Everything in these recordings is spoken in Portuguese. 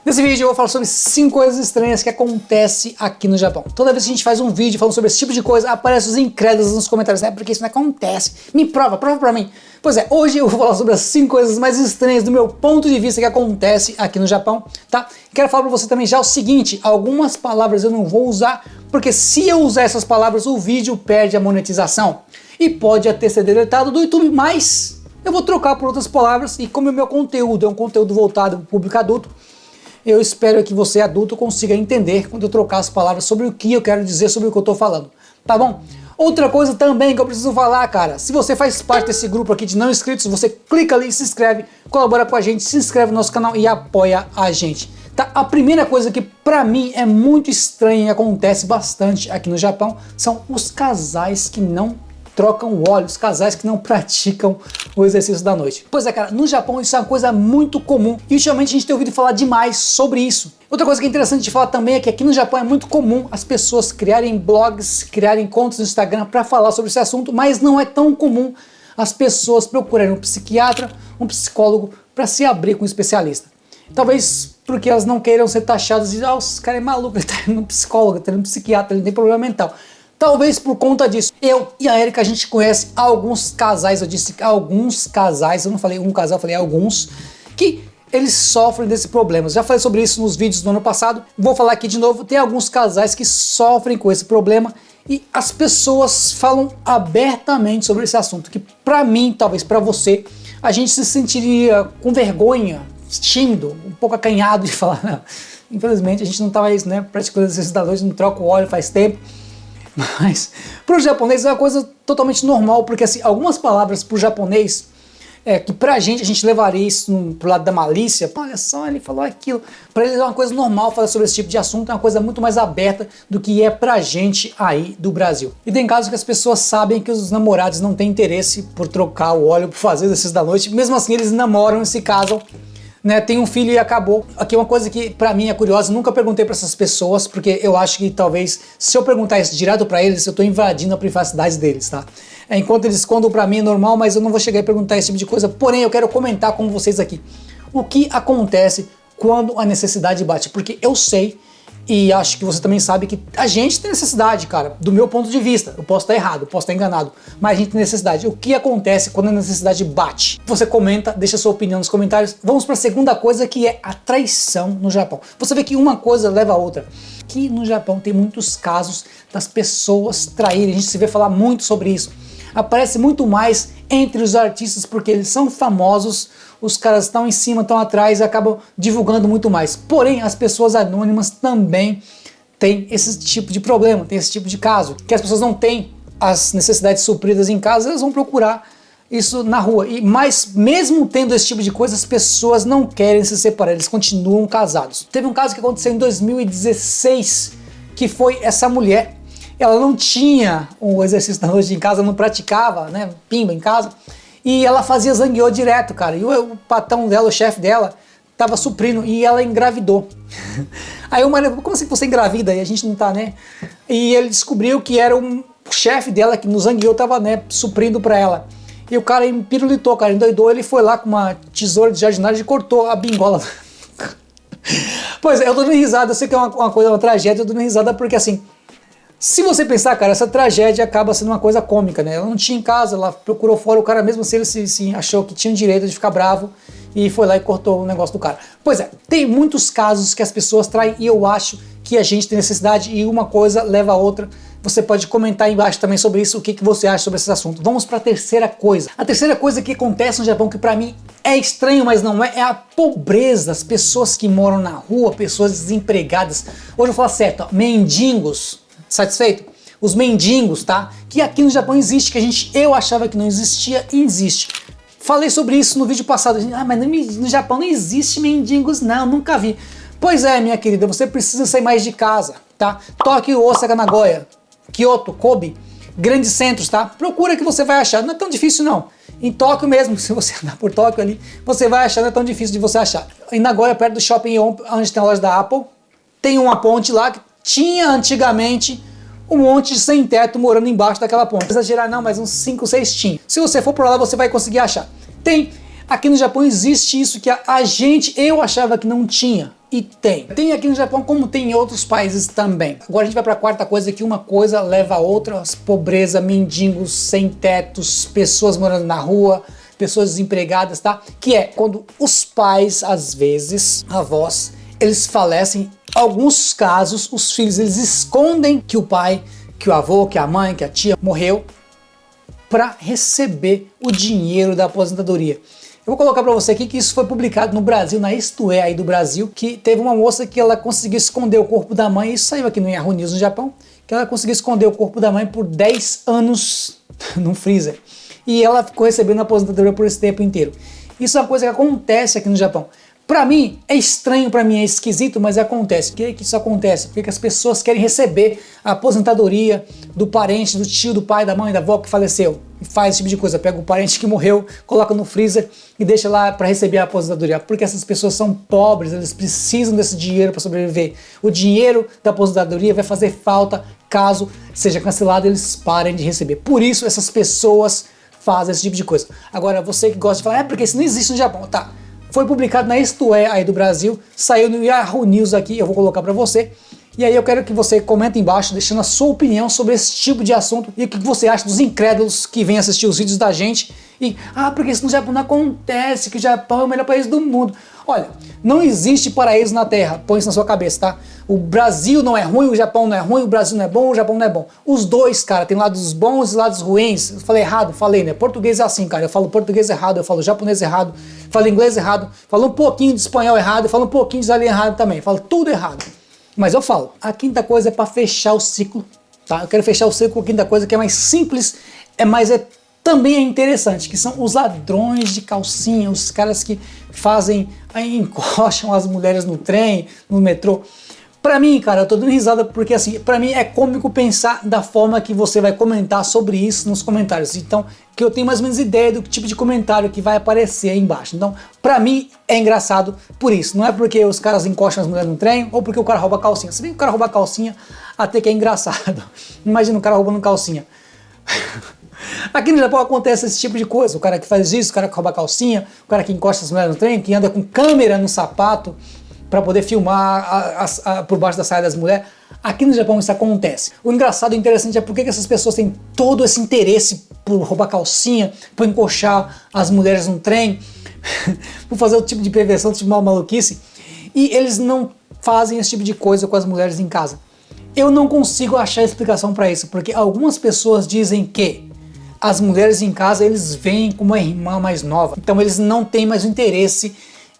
Nesse vídeo eu vou falar sobre 5 coisas estranhas que acontecem aqui no Japão. Toda vez que a gente faz um vídeo falando sobre esse tipo de coisa, aparecem os incrédulos nos comentários, né? Porque isso não acontece. Me prova pra mim. Pois é, hoje eu vou falar sobre as 5 coisas mais estranhas do meu ponto de vista que acontece aqui no Japão, tá? Quero falar pra você também já o seguinte, algumas palavras eu não vou usar, porque se eu usar essas palavras, o vídeo perde a monetização. E pode até ser deletado do YouTube, mas eu vou trocar por outras palavras, e como o meu conteúdo é um conteúdo voltado para o público adulto, eu espero que você adulto consiga entender quando eu trocar as palavras sobre o que eu quero dizer, sobre o que eu estou falando, tá bom? Outra coisa também que eu preciso falar, cara, se você faz parte desse grupo aqui de não inscritos, você clica ali, se inscreve, colabora com a gente, se inscreve no nosso canal e apoia a gente. Tá? A primeira coisa que pra mim é muito estranha e acontece bastante aqui no Japão são os casais que não trocam o óleo, os casais que não praticam o exercício da noite. Pois é, cara, no Japão isso é uma coisa muito comum e ultimamente a gente tem ouvido falar demais sobre isso. Outra coisa que é interessante de falar também é que aqui no Japão é muito comum as pessoas criarem blogs, criarem contas no Instagram para falar sobre esse assunto, mas não é tão comum as pessoas procurarem um psiquiatra, um psicólogo para se abrir com um especialista. Talvez porque elas não queiram ser taxadas de esse cara é maluco, ele tá indo no psicólogo, ele tá indo no psiquiatra, ele tem problema mental. Talvez por conta disso, eu e a Erika, a gente conhece alguns casais, eu disse alguns casais, eu não falei um casal, eu falei alguns, que eles sofrem desse problema. Já falei sobre isso nos vídeos do ano passado, vou falar aqui de novo, tem alguns casais que sofrem com esse problema e as pessoas falam abertamente sobre esse assunto, que pra mim, talvez pra você, a gente se sentiria com vergonha, tímido, um pouco acanhado de falar, não, infelizmente a gente não tá mais, né, praticando exercício da noite, não troca o óleo faz tempo. Mas para o japonês é uma coisa totalmente normal, porque assim, algumas palavras para o japonês, que pra gente, a gente levaria isso pro lado da malícia, olha só, ele falou aquilo, para eles é uma coisa normal falar sobre esse tipo de assunto, é uma coisa muito mais aberta do que é pra gente aí do Brasil. E tem casos que as pessoas sabem que os namorados não têm interesse por trocar o óleo, por fazer exercício da noite, mesmo assim eles namoram e se casam, né, tem um filho e acabou. Aqui uma coisa que pra mim é curiosa, nunca perguntei pra essas pessoas, porque eu acho que talvez, se eu perguntar isso direto pra eles, eu tô invadindo a privacidade deles, tá? Enquanto eles escondem pra mim é normal, mas eu não vou chegar e perguntar esse tipo de coisa, porém eu quero comentar com vocês aqui o que acontece quando a necessidade bate, porque eu sei, e acho que você também sabe que a gente tem necessidade, cara, do meu ponto de vista. Eu posso estar errado, posso estar enganado, mas a gente tem necessidade. O que acontece quando a necessidade bate? Você comenta, deixa sua opinião nos comentários. Vamos para a segunda coisa, que é a traição no Japão. Você vê que uma coisa leva a outra. Aqui no Japão tem muitos casos das pessoas traírem, a gente se vê falar muito sobre isso. Aparece muito mais entre os artistas porque eles são famosos, os caras estão em cima, estão atrás e acabam divulgando muito mais. Porém, as pessoas anônimas também têm esse tipo de problema, tem esse tipo de caso, que as pessoas não têm as necessidades supridas em casa, elas vão procurar isso na rua. Mas mesmo tendo esse tipo de coisa, as pessoas não querem se separar, eles continuam casados. Teve um caso que aconteceu em 2016, que foi essa mulher. Ela não tinha o exercício da noite em casa, não praticava, né, pimba em casa, e ela fazia zangueô direto, cara, e o patrão dela, o chefe dela, tava suprindo, e ela engravidou. Aí o marido, como assim você engravida? E a gente não tá, né? E ele descobriu que era um chefe dela, que no zangueô tava, né, suprindo pra ela. E o cara pirulitou, cara, endoidou, ele foi lá com uma tesoura de jardinagem e cortou a bingola. Pois é, eu tô dando risada, eu sei que é uma coisa, uma tragédia, eu tô dando risada porque assim, se você pensar, cara, essa tragédia acaba sendo uma coisa cômica, né? Ela não tinha em casa, ela procurou fora, o cara mesmo assim, ele se achou que tinha o direito de ficar bravo e foi lá e cortou o negócio do cara. Pois é, tem muitos casos que as pessoas traem e eu acho que a gente tem necessidade e uma coisa leva a outra. Você pode comentar aí embaixo também sobre isso, o que você acha sobre esse assunto. Vamos para a terceira coisa. A terceira coisa que acontece no Japão, que pra mim é estranho, mas não é a pobreza. As pessoas que moram na rua, pessoas desempregadas. Hoje eu vou falar certo, ó, mendigos. Satisfeito? Os mendigos, tá? Que aqui no Japão existe, que eu achava que não existia e existe. Falei sobre isso no vídeo passado. Mas no Japão não existe mendigos, não, nunca vi. Pois é, minha querida, você precisa sair mais de casa, tá? Tóquio, Osaka, Nagoya, Kyoto, Kobe, grandes centros, tá? Procura que você vai achar, não é tão difícil não. Em Tóquio mesmo, se você andar por Tóquio ali, você vai achar, não é tão difícil de você achar. Em Nagoya, perto do Shopping onde tem a loja da Apple, tem uma ponte lá que tinha antigamente um monte de sem teto morando embaixo daquela ponte. Não exagerar não, mas uns 5, 6 tinha. Se você for por lá, você vai conseguir achar. Tem Aqui no Japão existe isso que eu achava que não tinha. E tem. Tem aqui no Japão como tem em outros países também. Agora a gente vai para a quarta coisa, que uma coisa leva a outra. Pobreza, mendigos, sem tetos, pessoas morando na rua, pessoas desempregadas, tá? Que é quando os pais, às vezes, avós, eles falecem. Alguns casos, os filhos, eles escondem que o pai, que o avô, que a mãe, que a tia morreu para receber o dinheiro da aposentadoria. Eu vou colocar para você aqui que isso foi publicado no Brasil, na Isto É aí do Brasil, que teve uma moça que ela conseguiu esconder o corpo da mãe, isso saiu aqui no Yahoo News no Japão, que ela conseguiu esconder o corpo da mãe por 10 anos no freezer. E ela ficou recebendo a aposentadoria por esse tempo inteiro. Isso é uma coisa que acontece aqui no Japão. Pra mim, é estranho, pra mim é esquisito, mas acontece. Por que isso acontece? Porque as pessoas querem receber a aposentadoria do parente, do tio, do pai, da mãe, da avó que faleceu. E faz esse tipo de coisa. Pega o parente que morreu, coloca no freezer e deixa lá para receber a aposentadoria. Porque essas pessoas são pobres, eles precisam desse dinheiro para sobreviver. O dinheiro da aposentadoria vai fazer falta caso seja cancelado e eles parem de receber. Por isso, essas pessoas fazem esse tipo de coisa. Agora, você que gosta de falar, porque isso não existe no Japão. Tá. Foi publicado na Isto É aí do Brasil, saiu no Yahoo News aqui, eu vou colocar para você. E aí eu quero que você comente embaixo, deixando a sua opinião sobre esse tipo de assunto e o que você acha dos incrédulos que vêm assistir os vídeos da gente. E, porque isso no Japão não acontece, que o Japão é o melhor país do mundo. Olha, não existe paraíso na Terra, põe isso na sua cabeça, tá? O Brasil não é ruim, o Japão não é ruim, o Brasil não é bom, o Japão não é bom. Os dois, cara, tem lados bons e lados ruins. Eu falei errado? Falei, né? Português é assim, cara. Eu falo português errado, eu falo japonês errado, falo inglês errado, falo um pouquinho de espanhol errado, eu falo um pouquinho de italiano errado também, falo tudo errado. Mas eu falo, a quinta coisa é para fechar o ciclo, tá? Eu quero fechar o ciclo com a quinta coisa que é mais simples, também é interessante, que são os ladrões de calcinha, os caras que encoxam as mulheres no trem, no metrô. Pra mim, cara, eu tô dando risada porque assim, pra mim é cômico pensar da forma que você vai comentar sobre isso nos comentários. Então, que eu tenho mais ou menos ideia do tipo de comentário que vai aparecer aí embaixo. Então, pra mim é engraçado por isso. Não é porque os caras encostam as mulheres no trem ou porque o cara rouba calcinha. Se bem que o cara rouba calcinha, até que é engraçado. Imagina o cara roubando calcinha. Aqui no Japão acontece esse tipo de coisa. O cara que faz isso, o cara que rouba calcinha, o cara que encosta as mulheres no trem, que anda com câmera no sapato para poder filmar por baixo da saia das mulheres. Aqui no Japão isso acontece. O engraçado e interessante é porque que essas pessoas têm todo esse interesse por roubar calcinha, por encoxar as mulheres no trem, por fazer o tipo de prevenção, tipo de maluquice, e eles não fazem esse tipo de coisa com as mulheres em casa. Eu não consigo achar explicação para isso, porque algumas pessoas dizem que as mulheres em casa eles veem como uma irmã mais nova, então eles não têm mais o interesse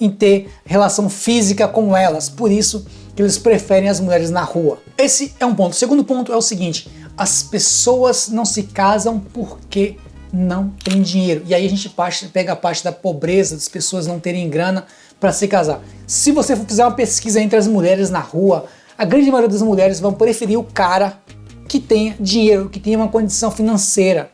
em ter relação física com elas, por isso que eles preferem as mulheres na rua. Esse é um ponto. O segundo ponto é o seguinte, as pessoas não se casam porque não tem dinheiro. E aí a gente pega a parte da pobreza, das pessoas não terem grana para se casar. Se você fizer uma pesquisa entre as mulheres na rua, a grande maioria das mulheres vão preferir o cara que tenha dinheiro, que tenha uma condição financeira.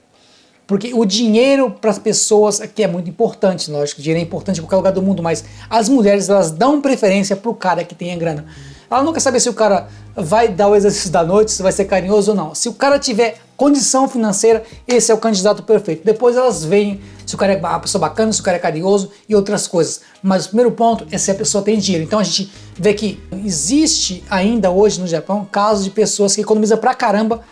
Porque o dinheiro para as pessoas aqui é muito importante, lógico, o dinheiro é importante em qualquer lugar do mundo, mas as mulheres elas dão preferência para o cara que tenha grana. Ela não quer saber se o cara vai dar o exercício da noite, se vai ser carinhoso ou não. Se o cara tiver condição financeira, esse é o candidato perfeito. Depois elas veem se o cara é uma pessoa bacana, se o cara é carinhoso e outras coisas. Mas o primeiro ponto é se a pessoa tem dinheiro. Então a gente vê que existe ainda hoje no Japão casos de pessoas que economizam pra caramba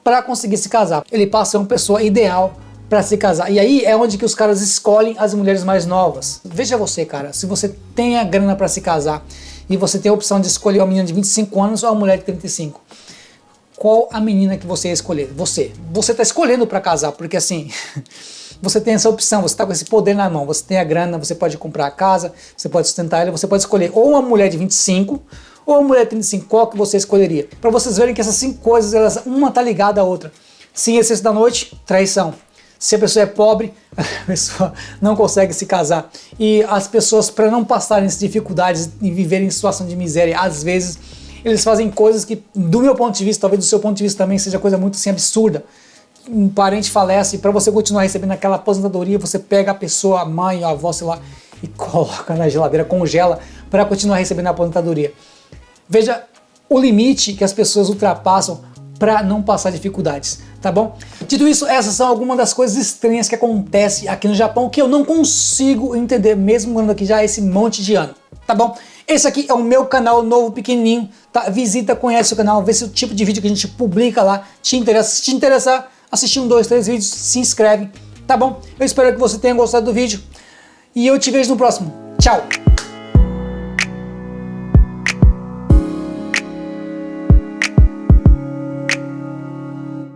para conseguir se casar. Ele passa a ser uma pessoa ideal para se casar. E aí é onde que os caras escolhem as mulheres mais novas. Veja você, cara, se você tem a grana para se casar e você tem a opção de escolher uma menina de 25 anos ou uma mulher de 35, qual a menina que você ia escolher? Você tá escolhendo para casar, porque assim, você tem essa opção, você tá com esse poder na mão, você tem a grana, você pode comprar a casa, você pode sustentar ela, você pode escolher ou uma mulher de 25 ou uma mulher de 35, qual que você escolheria? Para vocês verem que essas 5 coisas, elas, uma tá ligada à outra. Sim, excesso da noite, traição. Se a pessoa é pobre, a pessoa não consegue se casar. E as pessoas, para não passarem dificuldades e viverem em situação de miséria, às vezes, eles fazem coisas que, do meu ponto de vista, talvez do seu ponto de vista também, seja coisa muito assim, absurda. Um parente falece, para você continuar recebendo aquela aposentadoria, você pega a pessoa, a mãe, a avó, sei lá, e coloca na geladeira, congela, para continuar recebendo a aposentadoria. Veja o limite que as pessoas ultrapassam para não passar dificuldades. tá bom? Dito isso, essas são algumas das coisas estranhas que acontecem aqui no Japão que eu não consigo entender, mesmo morando aqui já esse monte de ano, tá bom? Esse aqui é o meu canal novo, pequenininho, tá? Visita, conhece o canal, vê se o tipo de vídeo que a gente publica lá te interessa. Se te interessar, assistir 1, 2, 3 vídeos, se inscreve, tá bom? Eu espero que você tenha gostado do vídeo e eu te vejo no próximo. Tchau!